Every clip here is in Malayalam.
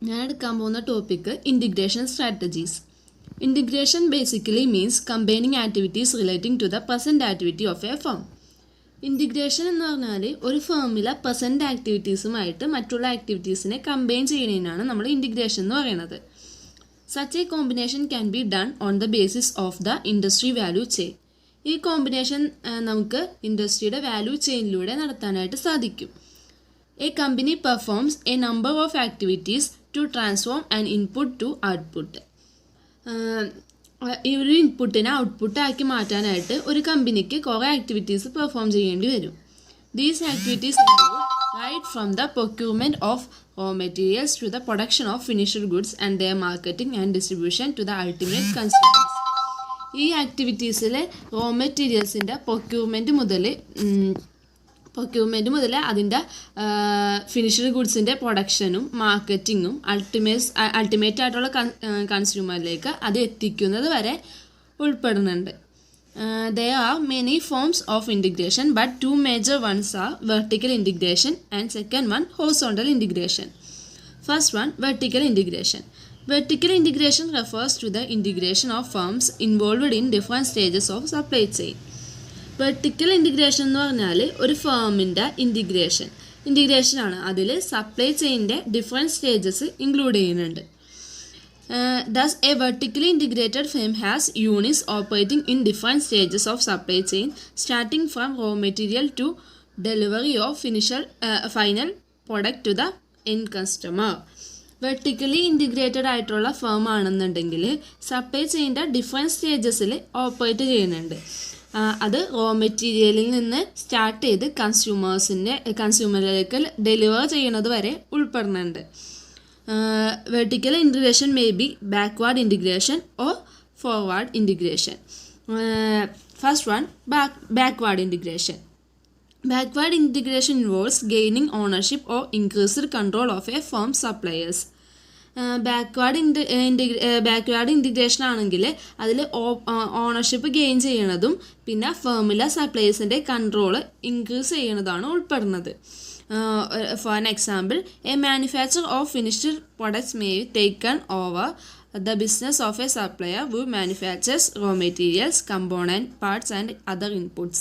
ഞാൻ എടുക്കാൻ പോകുന്ന topic integration strategies. Integration basically means combining activities relating to the present activity of a firm. Integration എന്ന് പറഞ്ഞാൽ ഒരു ഫേമിലെ പ്രസൻറ്റ് ആക്ടിവിറ്റീസുമായിട്ട് മറ്റുള്ള ആക്ടിവിറ്റീസിനെ കമ്പൈൻ ചെയ്യുന്നതിനാണ് നമ്മൾ ഇൻറ്റിഗ്രേഷൻ എന്ന് പറയുന്നത്. Such A combination can be done on the basis of the industry value chain. ഈ കോമ്പിനേഷൻ നമുക്ക് ഇൻഡസ്ട്രിയുടെ വാല്യൂ ചെയിനിലൂടെ നടത്താനായിട്ട് സാധിക്കും. A company performs a number of activities to transform an input to output. ഈ ഒരു ഇൻപുട്ടിനെ ഔട്ട്പുട്ടാക്കി മാറ്റാനായിട്ട് ഒരു കമ്പനിക്ക് കുറേ ആക്ടിവിറ്റീസ് പെർഫോം ചെയ്യേണ്ടി വരും. These activities right from the procurement of raw materials to the production of finished goods and their marketing and distribution to the ultimate consumers. ഈ ആക്ടിവിറ്റീസിൽ റോ മെറ്റീരിയൽസിൻ്റെ പ്രൊക്യൂർമെൻറ്റ് മുതൽ അതിൻ്റെ ഫിനിഷ്ഡ് ഗുഡ്സിൻ്റെ പ്രൊഡക്ഷനും മാർക്കറ്റിങ്ങും അൾട്ടിമേറ്റ് ആയിട്ടുള്ള കൺസ്യൂമറിലേക്ക് അത് എത്തിക്കുന്നത് വരെ ഉൾപ്പെടുന്നുണ്ട്. There are many forms of integration, but two major ones are vertical integration and second one horizontal integration. First one, vertical integration. Vertical integration refers to the integration of firms involved in different stages of supply chain. Vertical integration എന്ന് പറഞ്ഞാൽ ഒരു ഫേമിൻ്റെ ഇൻറ്റിഗ്രേഷനാണ്. അതിൽ സപ്ലൈ ചെയിൻ്റെ ഡിഫറെൻറ്റ് സ്റ്റേജസ് ഇൻക്ലൂഡ് ചെയ്യുന്നുണ്ട്. Thus, a vertically integrated firm has units operating in different stages of supply chain, starting from raw material to delivery of final product to the end customer. Vertically integrated ആയിട്ടുള്ള ഫേം ആണെന്നുണ്ടെങ്കിൽ സപ്ലൈ ചെയിൻ്റെ ഡിഫറെൻറ്റ് സ്റ്റേജസിൽ ഓപ്പറേറ്റ് ചെയ്യുന്നുണ്ട്. അത് റോ മെറ്റീരിയലിൽ നിന്ന് സ്റ്റാർട്ട് ചെയ്ത് കൺസ്യൂമറിലേക്ക് ഡെലിവർ ചെയ്യുന്നത് വരെ ഉൾപ്പെടുന്നുണ്ട്. Vertical integration may be backward integration or forward integration. First one, backward integration. Backward integration involves gaining ownership or increased control of a firm's suppliers. Backward integration ആണെങ്കിൽ അതിൽ ഓണർഷിപ്പ് ഗെയിൻ ചെയ്യണതും പിന്നെ ഫേമിലെ സപ്ലൈസിൻ്റെ കൺട്രോൾ ഇൻക്രീസ് ചെയ്യണതാണ് ഉൾപ്പെടുന്നത്. For an example, A manufacture of finished products may taken over the business of a supplier who manufactures raw materials, component parts and other inputs.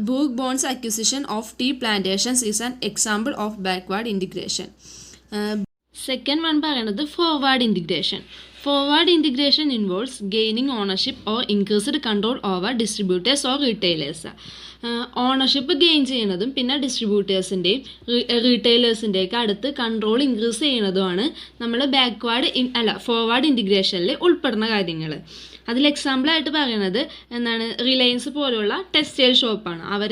Brooke Bond's acquisition of tea plantations is an example of backward integration. Second one പറയുന്നത് forward integration. Forward integration involves gaining ownership or increased control over distributors or retailers. Ownership gain ചെയ്യുന്നതും പിന്നെ ഡിസ്ട്രിബ്യൂട്ടേഴ്സിൻ്റെയും റീറ്റെയിലേഴ്സിൻ്റെയൊക്കെ അടുത്ത് കൺട്രോൾ ഇൻക്രീസ് ചെയ്യുന്നതുമാണ് നമ്മൾ ഫോർവേഡ് ഇൻറ്റിഗ്രേഷനിൽ ഉൾപ്പെടുന്ന കാര്യങ്ങൾ. അതിൽ എക്സാമ്പിളായിട്ട് പറയുന്നത് റിലയൻസ് പോലുള്ള ടെക്സ്റ്റൈൽ ഷോപ്പാണ്. അവർ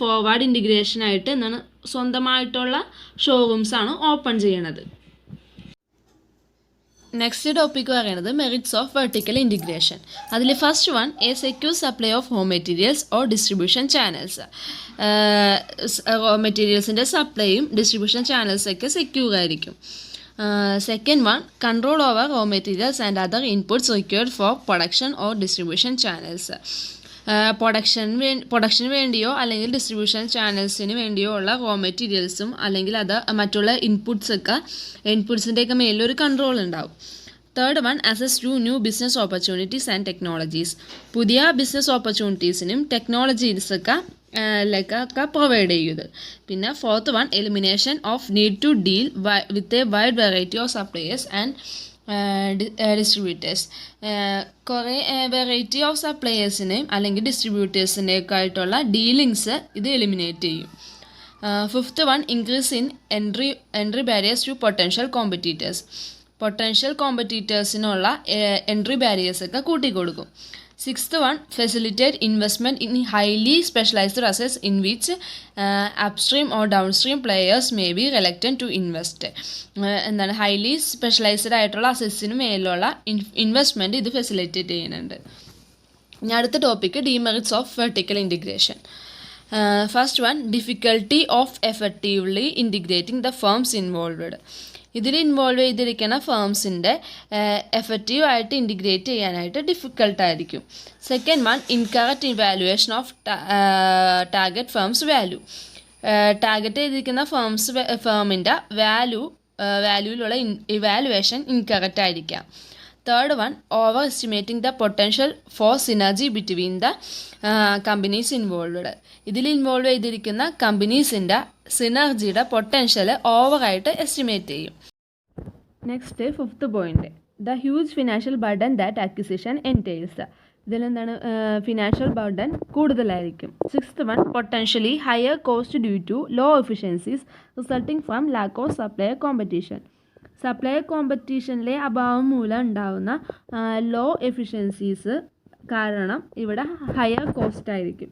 ഫോർവേഡ് ഇൻറ്റിഗ്രേഷനായിട്ട് സ്വന്തമായിട്ടുള്ള ഷോറൂംസാണ് ഓപ്പൺ ചെയ്യണത്. നെക്സ്റ്റ് ടോപ്പിക്ക് പറയുന്നത് മെറിറ്റ്സ് ഓഫ് വെർട്ടിക്കൽ ഇൻറ്റിഗ്രേഷൻ. അതിൽ first one, a secure supply of raw materials or distribution channels. Raw മെറ്റീരിയൽസിൻ്റെ സപ്ലൈയും ഡിസ്ട്രിബ്യൂഷൻ ചാനൽസൊക്കെ സെക്യൂർ ആയിരിക്കും. Second one, control over raw materials and other inputs required for production or distribution channels. പ്രൊഡക്ഷന് വേണ്ടിയോ അല്ലെങ്കിൽ ഡിസ്ട്രിബ്യൂഷൻ ചാനൽസിന് വേണ്ടിയോ ഉള്ള റോ മെറ്റീരിയൽസും അല്ലെങ്കിൽ അത് മറ്റുള്ള ഇൻപുട്സിൻ്റെയൊക്കെ മേലൊരു കൺട്രോൾ ഉണ്ടാവും. Third one, access to new business opportunities and technologies. പുതിയ ബിസിനസ് ഓപ്പർച്യൂണിറ്റീസിനും ടെക്നോളജീസൊക്കെ പ്രൊവൈഡ് ചെയ്യുന്നത്. പിന്നെ fourth one, elimination of need to deal with a wide variety of suppliers and distributors. കുറേ വെറൈറ്റി ഓഫ് സപ്ലയേഴ്സിനെയും അല്ലെങ്കിൽ ഡിസ്ട്രിബ്യൂട്ടേഴ്സിനെയൊക്കെ ആയിട്ടുള്ള ഡീലിങ്സ് ഇത് എലിമിനേറ്റ് ചെയ്യും. Fifth one, increase in entry barriers to potential കോമ്പറ്റീറ്റേഴ്സിനുള്ള എൻട്രി ബാരിയേഴ്സൊക്കെ കൂട്ടിക്കൊടുക്കും. Sixth one, facilitate investment in highly specialised assets in which upstream or downstream players may be reluctant to invest. Highly specialised ആയിട്ടുള്ള അസറ്റ്സിന് മേലുള്ള ഇൻവെസ്റ്റ്മെൻറ്റ് ഇത് ഫെസിലിറ്റേറ്റ് ചെയ്യുന്നുണ്ട്. ഇനി അടുത്ത topic demerits of vertical integration. First one, difficulty of effectively integrating the firms involved. ഇതിൽ ഇൻവോൾവ് ചെയ്തിരിക്കുന്ന ഫേംസിൻ്റെ എഫക്റ്റീവായിട്ട് ഇൻറ്റിഗ്രേറ്റ് ചെയ്യാനായിട്ട് ഡിഫിക്കൽട്ടായിരിക്കും. Second one, incorrect evaluation of target firms value. Target ചെയ്തിരിക്കുന്ന ഫേമിൻ്റെ വാല്യൂവിലുള്ള ഇവാലുവേഷൻ ഇൻകറക്റ്റ് ആയിരിക്കാം. Third one, overestimating the potential for synergy between the companies involved. ഇതിൽ ഇൻവോൾവ് ചെയ്തിരിക്കുന്ന കമ്പനീസിൻ്റെ സിനർജിയുടെ പൊട്ടൻഷ്യൽ ഓവറായിട്ട് എസ്റ്റിമേറ്റ് ചെയ്യും. Next, fifth point, the huge financial burden that acquisition entails. ഇതിലെന്താണ്, ഫിനാൻഷ്യൽ ബർഡൻ കൂടുതലായിരിക്കും. Sixth one, potentially higher cost due to low efficiencies resulting from lack of supplier competition. Supplier കോമ്പറ്റീഷനിലെ അഭാവം മൂലം ഉണ്ടാകുന്ന ലോ എഫിഷ്യൻസീസ് കാരണം ഇവിടെ ഹയർ കോസ്റ്റ് ആയിരിക്കും.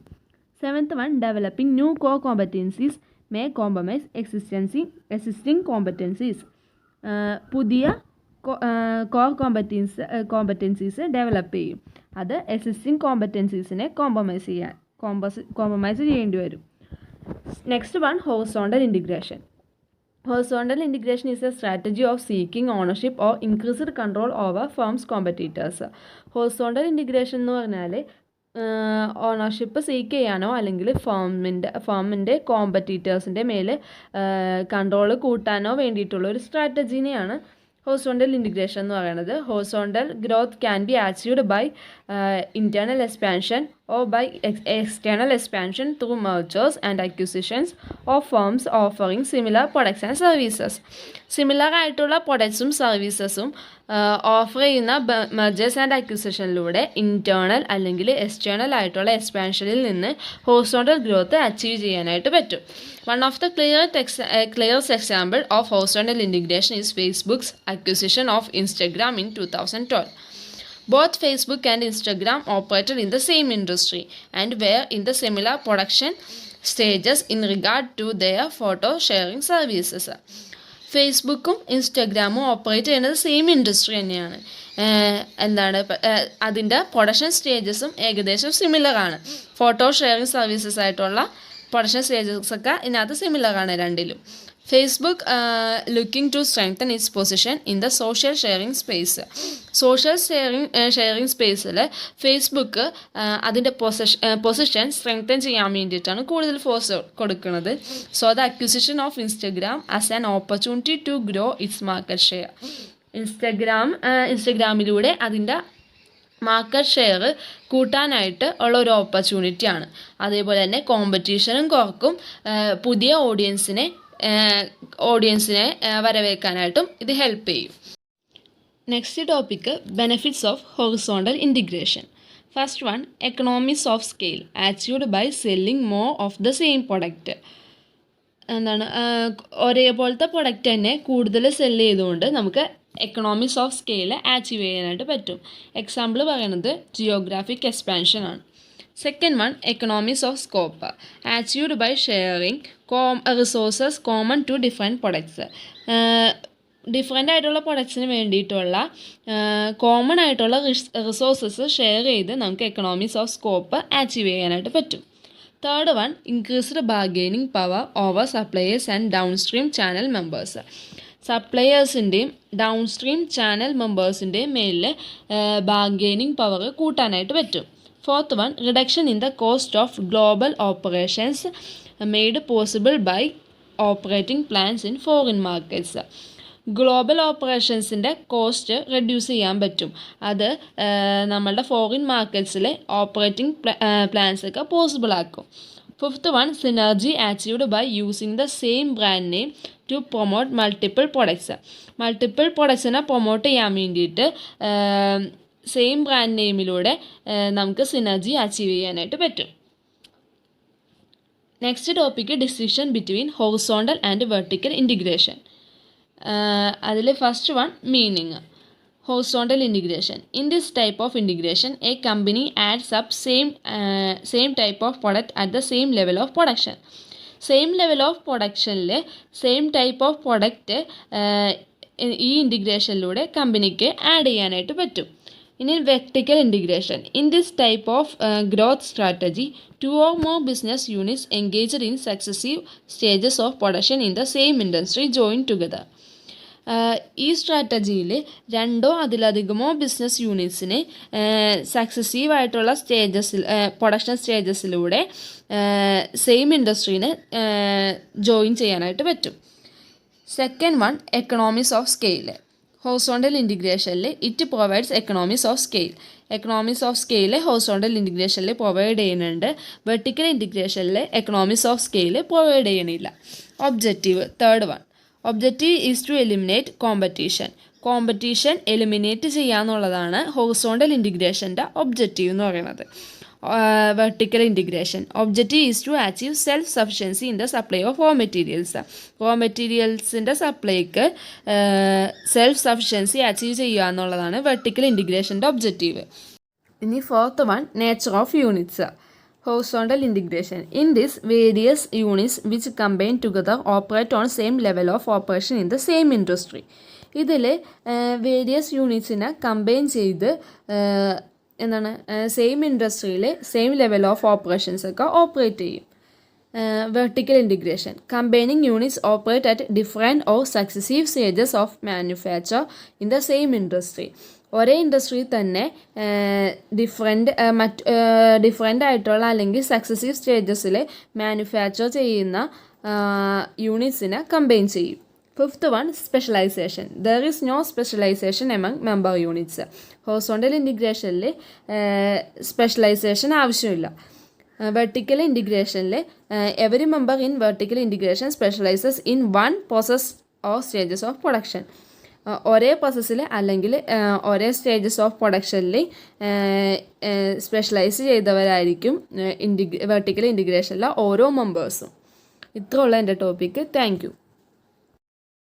Seventh one, developing new co competencies may compromise existing competencies. പുതിയ കോർ കോമ്പറ്റൻസീസ് ഡെവലപ്പ് ചെയ്യും. അത് എക്സിസ്റ്റിംഗ് കോമ്പറ്റൻസീസിനെ കോംപ്രമൈസ് ചെയ്യേണ്ടി വരും. Next one, horizontal integration. Horizontal integration is a strategy of seeking ownership or increased control over firms' competitors. Horizontal integration എന്ന് പറഞ്ഞാൽ ഓണർഷിപ്പ് സീക്ക് ചെയ്യാനോ അല്ലെങ്കിൽ ഫേമിൻ്റെ കോമ്പറ്റീറ്റേഴ്സിൻ്റെ മേൽ കൺട്രോൾ കൂട്ടാനോ വേണ്ടിയിട്ടുള്ള ഒരു സ്ട്രാറ്റജീനെയാണ് ഹൊറിസോണ്ടൽ ഇൻറ്റിഗ്രേഷൻ എന്ന് പറയുന്നത്. Horizontal growth can be achieved by internal expansion or by external expansion through mergers and acquisitions of firms offering similar products and services. Similar ആയിട്ടുള്ള പ്രൊഡക്ട്സും സർവീസസും ഓഫർ ചെയ്യുന്ന മെർജേഴ്സ് ആൻഡ് അക്വിസിഷനിലൂടെ ഇൻറ്റേർണൽ അല്ലെങ്കിൽ എക്സ്റ്റേണൽ ആയിട്ടുള്ള എക്സ്പാൻഷനിൽ നിന്ന് ഹൊറിസോണ്ടൽ ഗ്രോത്ത് അച്ചീവ് ചെയ്യാനായിട്ട് പറ്റും. One of the clearest example of horizontal integration is Facebook's acquisition of Instagram in 2012. Both Facebook and Instagram operated in the same industry and were in the similar production stages in regard to their photo sharing services. ഫേസ്ബുക്കും ഇൻസ്റ്റഗ്രാമും ഓപ്പറേറ്റ് ചെയ്യുന്നത് സെയിം ഇൻഡസ്ട്രി തന്നെയാണ്. അതിൻ്റെ പ്രൊഡക്ഷൻ സ്റ്റേജസും ഏകദേശം സിമിലറാണ്. ഫോട്ടോ ഷെയറിങ് സർവീസസ് ആയിട്ടുള്ള പ്രൊഡക്ഷൻ സ്റ്റേജസൊക്കെ ഇതിനകത്ത് സിമിലറാണ് രണ്ടിലും. Facebook looking to strengthen its position in the social sharing space. Social sharing സ്പേസിൽ ഫേസ്ബുക്ക് അതിൻ്റെ പൊസിഷൻ സ്ട്രെങ്തൻ ചെയ്യാൻ വേണ്ടിയിട്ടാണ് കൂടുതൽ ഫോഴ്സ് കൊടുക്കുന്നത്. So the acquisition of Instagram as an opportunity to grow its market share. ഇൻസ്റ്റഗ്രാമിലൂടെ അതിൻ്റെ മാർക്കറ്റ് ഷെയർ കൂട്ടാനായിട്ട് ഉള്ള ഒരു ഓപ്പർച്യൂണിറ്റിയാണ്. അതേപോലെ തന്നെ കോമ്പറ്റീഷനും കുറക്കും, പുതിയ ഓഡിയൻസിനെ വരവേൽക്കാനായിട്ടും ഇത് ഹെൽപ്പ് ചെയ്യും. Next topic, benefits of horizontal integration. First one, economics of scale achieved by selling more of the same product. ഒരേപോലത്തെ പ്രൊഡക്റ്റ് തന്നെ കൂടുതൽ സെല്ല് ചെയ്തുകൊണ്ട് നമുക്ക് എക്കണോമിക്സ് ഓഫ് സ്കെയിൽ അച്ചീവ് ചെയ്യാനായിട്ട് പറ്റും. എക്സാമ്പിൾ പറയുന്നത് ജിയോഗ്രാഫിക് എക്സ്പാൻഷൻ ആണ്. Second one, economics of scope achieved by sharing resources common to different products. Different ആയിട്ടുള്ള പ്രൊഡക്ട്സിന് വേണ്ടിയിട്ടുള്ള കോമൺ ആയിട്ടുള്ള റിസോഴ്സസ് ഷെയർ ചെയ്ത് നമുക്ക് എക്കണോമിക്സ് ഓഫ് സ്കോപ്പ് അച്ചീവ് ചെയ്യാനായിട്ട് പറ്റും. Third one, increased bargaining power over suppliers and downstream channel members. സപ്ലയേഴ്സിൻ്റെയും ഡൗൺ സ്ട്രീം ചാനൽ മെമ്പേഴ്സിൻ്റെയും മേലിൽ ബാർഗെയിനിങ് പവർ കൂട്ടാനായിട്ട് പറ്റും. Fourth one, reduction in the cost of global operations made possible by operating plans in foreign markets. Global ഓപ്പറേഷൻസിൻ്റെ കോസ്റ്റ് റെഡ്യൂസ് ചെയ്യാൻ പറ്റും. അത് നമ്മളുടെ ഫോറിൻ മാർക്കറ്റ്സിലെ ഓപ്പറേറ്റിംഗ് പ്ലാൻസൊക്കെ പോസിബിൾ ആക്കും. Fifth one, synergy achieved by using the same brand name to promote multiple products. Multiple പ്രൊഡക്ട്സിനെ promote ചെയ്യാൻ വേണ്ടിയിട്ട് സെയിം ബ്രാൻഡ് നെയിമിലൂടെ നമുക്ക് സിനർജി അച്ചീവ് ചെയ്യാനായിട്ട് പറ്റും. Next topic, distinction between horizontal and vertical integration. അതിൽ first one, meaning. Horizontal integration. In this type of integration, a company adds up same type of product at the same level of production. Same level of productionൽ സെയിം ടൈപ്പ് ഓഫ് പ്രൊഡക്റ്റ് ഈ ഇൻറ്റിഗ്രേഷനിലൂടെ കമ്പനിക്ക് ആഡ് ചെയ്യാനായിട്ട് പറ്റും. ഇനി vertical integration. In this type of growth strategy, 2 or more business units engaged in successive stages of production in the same industry join together. ഈ സ്ട്രാറ്റജിയിൽ രണ്ടോ അതിലധികമോ ബിസിനസ് യൂണിറ്റ്സിനെ സക്സസീവായിട്ടുള്ള പ്രൊഡക്ഷൻ സ്റ്റേജസിലൂടെ സെയിം ഇൻഡസ്ട്രീനെ ജോയിൻ ചെയ്യാനായിട്ട് പറ്റും. Second one, economies of scale. Horizontal ഇൻറ്റിഗ്രേഷനിൽ it provides economies of scale. Economies of scale horizontal ഇൻറ്റിഗ്രേഷനിൽ പ്രൊവൈഡ് ചെയ്യുന്നുണ്ട്. വെർട്ടിക്കൽ ഇൻറ്റിഗ്രേഷനിൽ എക്കണോമീസ് ഓഫ് സ്കെയിൽ പ്രൊവൈഡ് ചെയ്യണില്ല. Objective, third one, objective is to eliminate competition eliminate ചെയ്യാന്നുള്ളതാണ് ഹോറിസോണ്ടൽ ഇൻറ്റിഗ്രേഷൻ്റെ ഒബ്ജക്റ്റീവ് എന്ന് പറയുന്നത്. Vertical integration, objective is to achieve self sufficiency in the supply of raw മെറ്റീരിയൽസിൻ്റെ സപ്ലൈക്ക് സെൽഫ് സഫിഷ്യൻസി അച്ചീവ് ചെയ്യുക എന്നുള്ളതാണ് വെർട്ടിക്കൽ ഇൻറ്റിഗ്രേഷൻ്റെ ഒബ്ജക്റ്റീവ്. ഇനി fourth one, nature of units. Horizontal integration. In this, various units which combine together operate on same level of operation in the same industry. ഇതിൽ വേരിയസ് യൂണിറ്റ്സിനെ കമ്പൈൻ ചെയ്ത് സെയിം ഇൻഡസ്ട്രിയിൽ സെയിം ലെവൽ ഓഫ് ഓപ്പറേഷൻസ് ഒക്കെ ഓപ്പറേറ്റ് ചെയ്യും. Vertical integration, combining units operate at different or successive stages of manufacture in the same industry. ഒരേ ഇൻഡസ്ട്രിയിൽ തന്നെ ഡിഫറെൻ്റ് ആയിട്ടുള്ള അല്ലെങ്കിൽ സക്സസീവ് സ്റ്റേജസിൽ മാനുഫാക്ചർ ചെയ്യുന്ന യൂണിറ്റ്സിനെ കമ്പൈൻ ചെയ്യും. Fifth one, specialisation. There is no specialisation among member units. Horizontal ഇൻറ്റിഗ്രേഷനിൽ സ്പെഷ്യലൈസേഷൻ ആവശ്യമില്ല. വെർട്ടിക്കൽ ഇൻറ്റിഗ്രേഷനിൽ every member in vertical integration specialises in one process or stages of production. ഒരേ പ്രോസസ്സിൽ അല്ലെങ്കിൽ ഒരേ സ്റ്റേജസ് ഓഫ് പ്രൊഡക്ഷനിൽ സ്പെഷ്യലൈസ് ചെയ്തവരായിരിക്കും വെർട്ടിക്കൽ ഇൻറ്റിഗ്രേഷനിലെ ഓരോ മെമ്പേഴ്സും. ഇത്രയുള്ള എൻ്റെ ടോപ്പിക്ക്. Thank you.